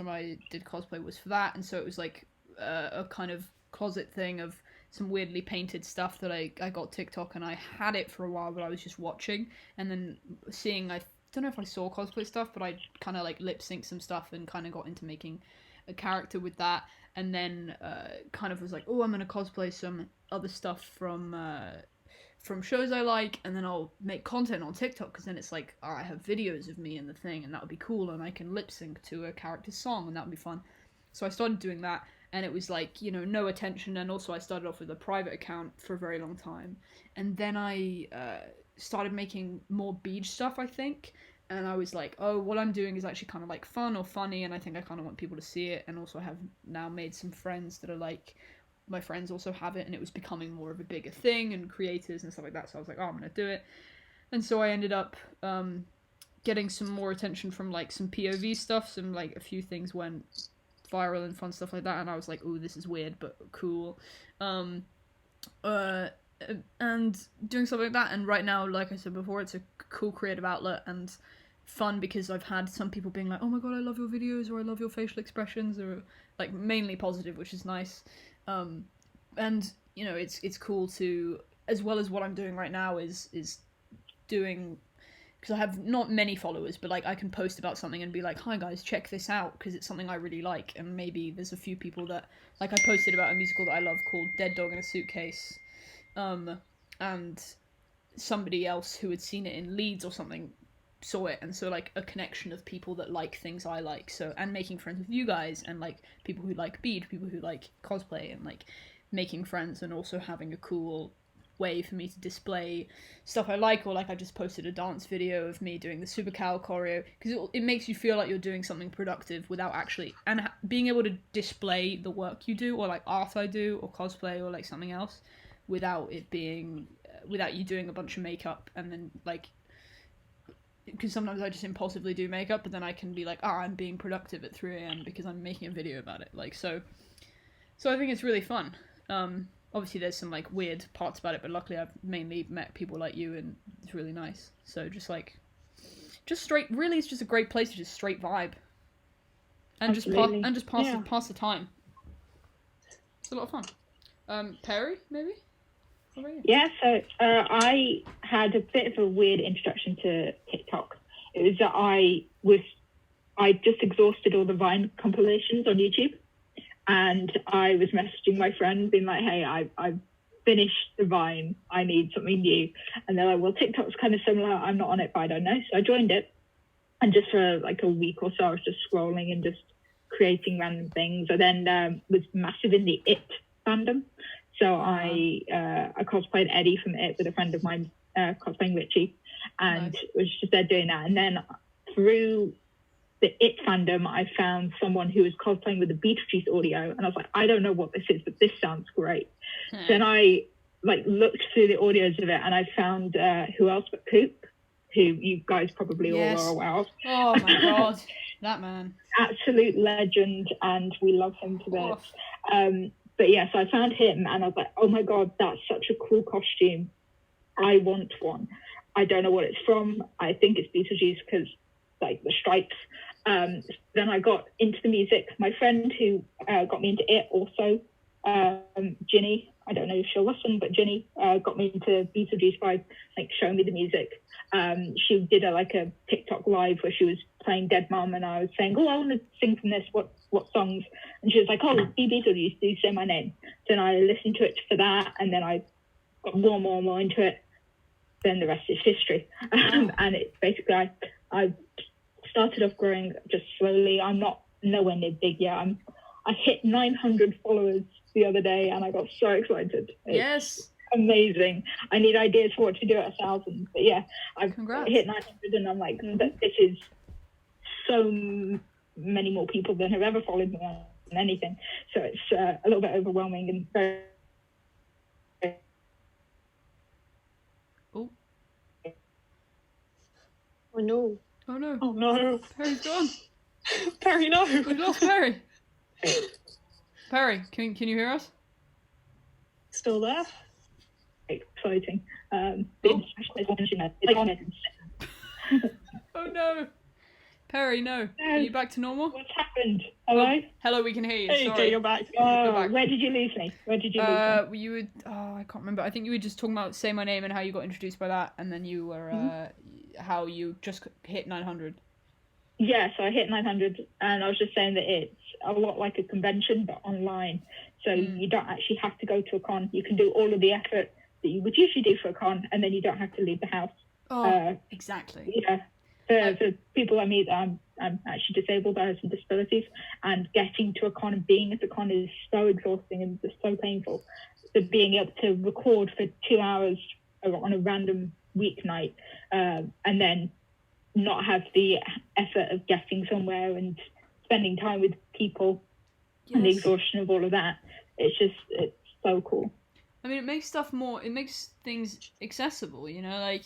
I did cosplay was for that, and so it was like a kind of closet thing of some weirdly painted stuff that I got TikTok, and I had it for a while, but I was just watching, and then seeing, I don't know if I saw cosplay stuff, but I kind of like lip sync some stuff and kind of got into making a character with that, and then kind of was like, oh, I'm gonna cosplay some other stuff from shows I like, and then I'll make content on TikTok, because then it's like, I have videos of me in the thing, and that would be cool, and I can lip sync to a character's song, and that would be fun. So I started doing that, and it was like, no attention, and also I started off with a private account for a very long time, and then I started making more Beach stuff, I think, and I was like, oh, what I'm doing is actually kind of like fun or funny, and I think I kind of want people to see it, and also I have now made some friends that are like, my friends also have it, and it was becoming more of a bigger thing, and creators and stuff like that, so I was like, oh, I'm gonna do it. And so I ended up getting some more attention from like some POV stuff. Some like a few things went viral and fun stuff like that, and I was like, "Ooh, this is weird but cool." And doing stuff like that. And right now, like I said before, it's a cool creative outlet and fun because I've had some people being like, "Oh my god, I love your videos," or "I love your facial expressions," or like mainly positive, which is nice. And you know, it's cool to, as well as what I'm doing right now is doing, because I have not many followers, but like I can post about something and be like, "Hi guys, check this out," because it's something I really like, and maybe there's a few people that, like, I posted about a musical that I love called Dead Dog in a Suitcase, and somebody else who had seen it in Leeds or something saw it, and so like a connection of people that like things I like, so, and making friends with you guys and like people who like bead, people who like cosplay, and like making friends and also having a cool way for me to display stuff I like. Or like I just posted a dance video of me doing the super cow choreo, because it makes you feel like you're doing something productive without actually, and being able to display the work you do, or like art I do, or cosplay, or like something else, without it being without you doing a bunch of makeup, and then like, because sometimes I just impulsively do makeup, but then I can be like, I'm being productive at 3 a.m. because I'm making a video about it. Like, so I think it's really fun. Obviously there's some like weird parts about it, but luckily I've mainly met people like you, and it's really nice. So just straight, really, it's just a great place to just straight vibe and Absolutely. just pass the time. It's a lot of fun. Perry, maybe? What about you? Yeah, so I had a bit of a weird introduction to TikTok. It was that I just exhausted all the Vine compilations on YouTube, and I was messaging my friend being like, "Hey, I've finished the Vine. I need something new." And they're like, "Well, TikTok's kind of similar. I'm not on it, but I don't know." So I joined it, and just for like a week or so, I was just scrolling and just creating random things. I then was massive in the It fandom. So I cosplayed Eddie from It with a friend of mine, cosplaying Richie, and was just there doing that. And then through the It fandom, I found someone who was cosplaying with the Beetlejuice audio, and I was like, I don't know what this is, but this sounds great. Then I like looked through the audios of it, and I found who else but Coop, who you guys probably all are aware of. Oh my god, that man. Absolute legend, and we love him to bits. But yeah, so I found him, and I was like, oh my god, that's such a cool costume. I want one. I don't know what it's from. I think it's Beetlejuice because, like, the stripes. Then I got into the music. My friend who got me into It also, Ginny, I don't know if she'll listen, but Ginny got me into Beetlejuice by like showing me the music. She did a TikTok live where she was playing Dead Mom, and I was saying, "Oh, I want to sing from this. What songs?" And she was like, "Oh, be Beetlejuice, do say my name." Then I listened to it for that, and then I got more into it. Then the rest is history. And it basically, I started off growing just slowly. I'm not nowhere near big yet. I hit 900 followers the other day, and I got so excited. Yes. Amazing. I need ideas for what to do at 1,000. But yeah, I've Congrats. hit 900, and I'm like, this is so many more people than have ever followed me on anything. So it's a little bit overwhelming and very. Oh no. Oh no. Oh no. Perry's gone. Perry, no. We lost Perry. Perry, can you hear us? Still there? Exciting. Oh no. Perry, no. Are you back to normal? What's happened? Hello? Oh, hello, we can hear you. Hey, Sorry. okay, you're back. You're back. Where did you lose me? You would. Oh, I can't remember. I think you were just talking about Say My Name and how you got introduced by that, and then you were how you just hit 900. Yeah, so I hit 900, and I was just saying that it's a lot like a convention, but online. So you don't actually have to go to a con. You can do all of the effort that you would usually do for a con, and then you don't have to leave the house. Oh, exactly. Yeah. For people like me, I'm actually disabled. I have some disabilities, and getting to a con and being at a con is so exhausting and just so painful. So being able to record for 2 hours on a random weeknight, and then not have the effort of getting somewhere and spending time with people, and the exhaustion of all of that, it's so cool. I mean, it makes things accessible, you know, like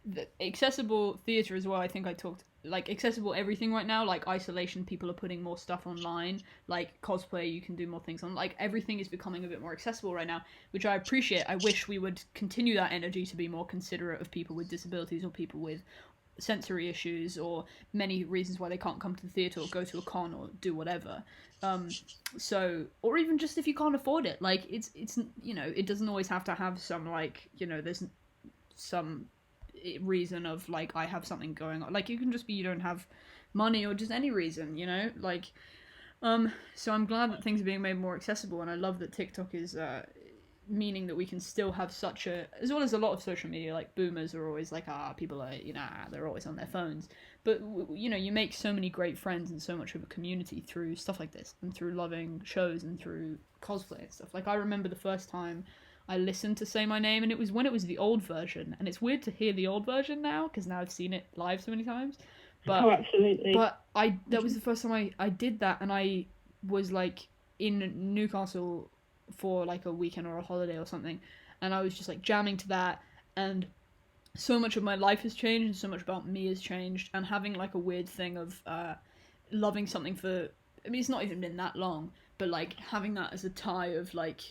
the accessible theatre as well. I think I talked like accessible everything right now. Like isolation, people are putting more stuff online. Like cosplay, you can do more things on. Like everything is becoming a bit more accessible right now, which I appreciate. I wish we would continue that energy to be more considerate of people with disabilities or people with sensory issues or many reasons why they can't come to the theatre or go to a con or do whatever. So, or even just if you can't afford it, like it's you know, it doesn't always have to have some like, you know, there's some reason of like I have something going on. Like you can just be you don't have money or just any reason, you know, like so I'm glad that things are being made more accessible, and I love that TikTok is meaning that we can still have such a, as well as a lot of social media, like boomers are always like, people are, you know, they're always on their phones, but you know, you make so many great friends and so much of a community through stuff like this and through loving shows and through cosplay and stuff. Like I remember the first time I listened to Say My Name, and it was when it was the old version, and it's weird to hear the old version now because now I've seen it live so many times, but absolutely. But that was the first time I did that, and I was like in Newcastle for like a weekend or a holiday or something, and I was just like jamming to that, and so much of my life has changed and so much about me has changed, and having like a weird thing of loving something for, I mean it's not even been that long, but like having that as a tie of like,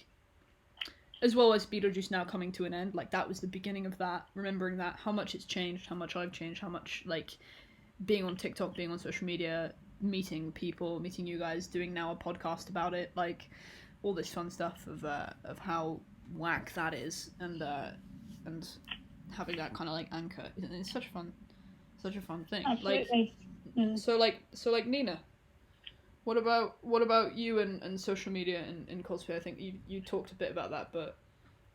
as well as Beetlejuice now coming to an end, like that was the beginning of that, remembering that, how much it's changed, how much I've changed, how much like being on TikTok, being on social media, meeting people, meeting you guys, doing now a podcast about it, like all this fun stuff of how whack that is, and having that kind of like anchor. It's such a fun thing. Absolutely. Like, so like Nina, what about you and social media and cosplay? I think you talked a bit about that, but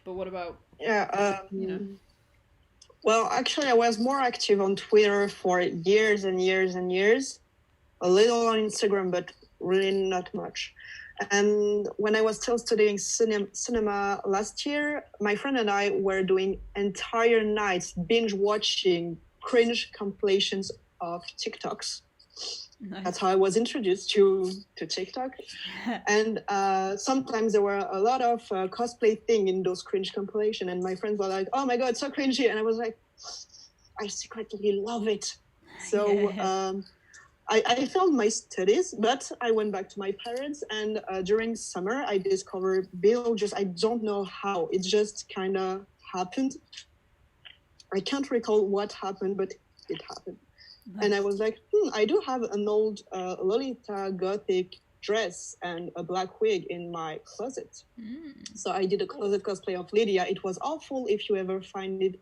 what about you know? Well, actually, I was more active on Twitter for years and years and years. A little on Instagram, but really not much. And when I was still studying cinema last year, my friend and I were doing entire nights binge watching cringe compilations of TikToks. Nice. That's how I was introduced to TikTok. And sometimes there were a lot of cosplay thing in those cringe compilation, and my friends were like, "Oh my god, so cringy!" And I was like, "I secretly love it." So I failed my studies, but I went back to my parents, and during summer I discovered Beetlejuice. I don't know how, it just kind of happened. I can't recall what happened, but it happened. Nice. And I was like, I do have an old Lolita Gothic dress and a black wig in my closet. So I did a closet cosplay of Lydia. It was awful. If you ever find it,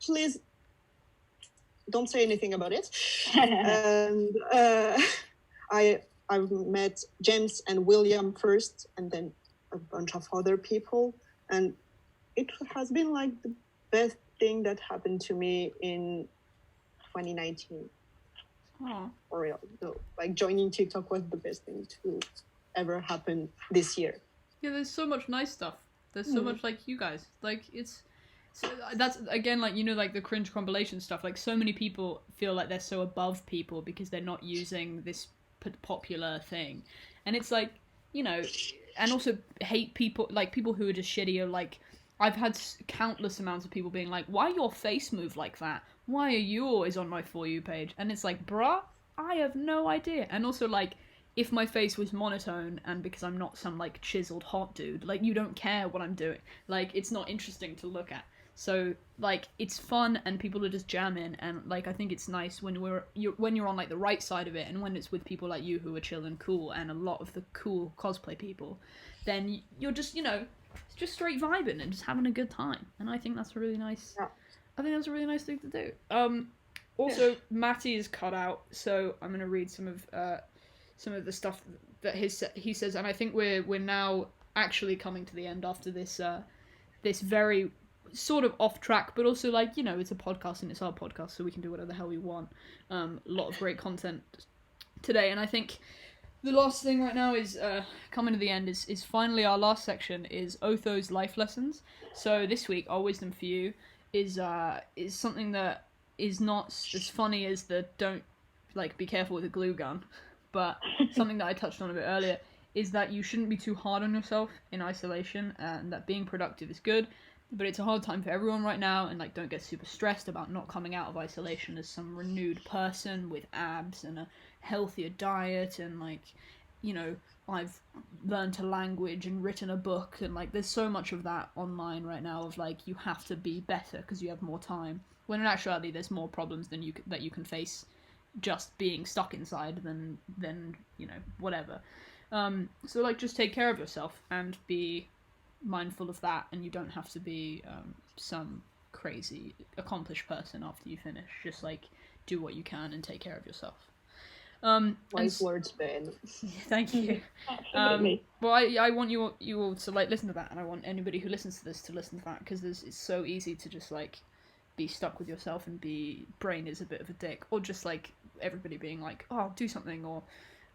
please don't say anything about it. And I've met James and William first, and then a bunch of other people. And it has been like the best thing that happened to me in 2019. For real. So, like joining TikTok was the best thing to ever happen this year. Yeah, there's so much nice stuff. There's so much like you guys. Like so that's again like, you know, like the cringe compilation stuff. Like so many people feel like they're so above people because they're not using this popular thing, and it's like, you know, and also hate people, like people who are just shitty, or like I've had countless amounts of people being like, why your face move like that? Why are you always on my For You page? And it's like, bruh, I have no idea. And also, like, if my face was monotone, and because I'm not some, like, chiseled hot dude, like, you don't care what I'm doing. Like, it's not interesting to look at. So, like, it's fun, and people are just jamming, and, like, I think it's nice when you're on, like, the right side of it, and when it's with people like you who are chill and cool, and a lot of the cool cosplay people, then you're just, you know, just straight vibing and just having a good time. And I think that's a really nice... Yeah. I think that's a really nice thing to do. Also, Matty is cut out, so I'm gonna read some of the stuff that he says, and I think we're now actually coming to the end after this this very sort of off track, but also, like, you know, it's a podcast and it's our podcast, so we can do whatever the hell we want. A lot of great content today, and I think the last thing right now is coming to the end is finally our last section is Otho's life lessons. So this week, our wisdom for you is something that is not as funny as the don't, like, be careful with a glue gun, but something that I touched on a bit earlier is that you shouldn't be too hard on yourself in isolation, and that being productive is good, but it's a hard time for everyone right now, and like don't get super stressed about not coming out of isolation as some renewed person with abs and a healthier diet, and like, you know, I've learned a language and written a book, and like there's so much of that online right now of like you have to be better because you have more time, when in actuality there's more problems than that you can face just being stuck inside than you know, whatever. So like just take care of yourself and be mindful of that, and you don't have to be some crazy accomplished person after you finish. Just like do what you can and take care of yourself. Wise words, Ben. Thank you. Well, I want you all to like listen to that, and I want anybody who listens to this to listen to that, because it's so easy to just like be stuck with yourself and be brain is a bit of a dick, or just like everybody being like, oh, do something, or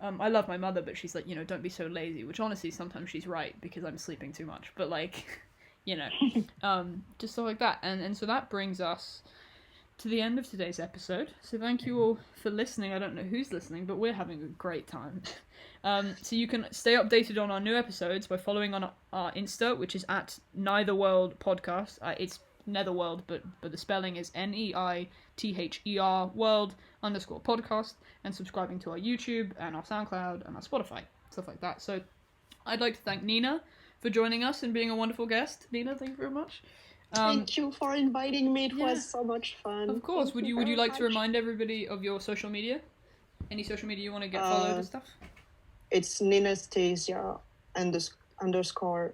I love my mother, but she's like, you know, don't be so lazy, which honestly sometimes she's right because I'm sleeping too much, but like, you know, just stuff like that. And so that brings us to the end of today's episode. So thank you all for listening. I don't know who's listening, but we're having a great time. So you can stay updated on our new episodes by following on our Insta, which is at Neitherworld Podcast. It's Netherworld, but the spelling is NEITHER world_podcast, and subscribing to our YouTube and our SoundCloud and our Spotify, stuff like that. So I'd like to thank Nina for joining us and being a wonderful guest. Nina, thank you very much. Thank you for inviting me. It was so much fun. Of course. Thank Would you like to remind everybody of your social media? Any social media you want to get followed and stuff? It's Ninastasia _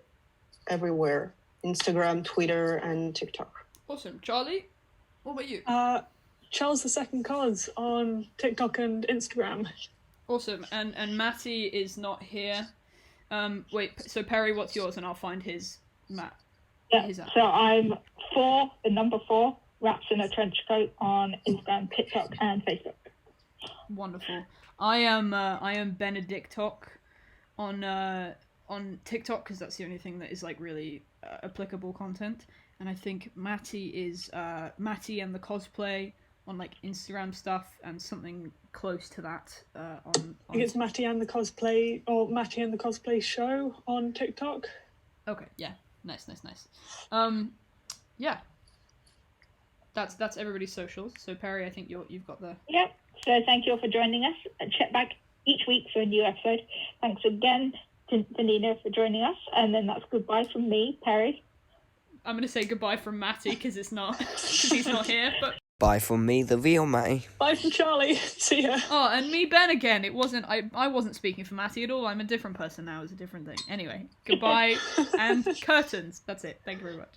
everywhere. Instagram, Twitter, and TikTok. Awesome. Charlie, what about you? Charles the Second Cause on TikTok and Instagram. Awesome. And Matty is not here. Wait, so Perry, what's yours? And I'll find his Matt. Yeah, so I'm 4, the number 4, wraps in a trench coat on Instagram, TikTok, and Facebook. Wonderful. I am Benedictok on TikTok, because that's the only thing that is like really applicable content. And I think Matty is Matty and the cosplay on like Instagram stuff, and something close to that on I think it's Matty and the cosplay, or Matty and the cosplay show on TikTok. Okay, yeah. Nice. Yeah. That's everybody's socials. So Perry, I think you've got the... Yep. So thank you all for joining us. Check back each week for a new episode. Thanks again to Nina for joining us. And then that's goodbye from me, Perry. I'm going to say goodbye from Matty because he's not here. But Bye from me, the real Matty. Bye from Charlie. See ya. Oh, and me, Ben, again. I wasn't speaking for Matty at all. I'm a different person now. It's a different thing. Anyway, goodbye and curtains. That's it. Thank you very much.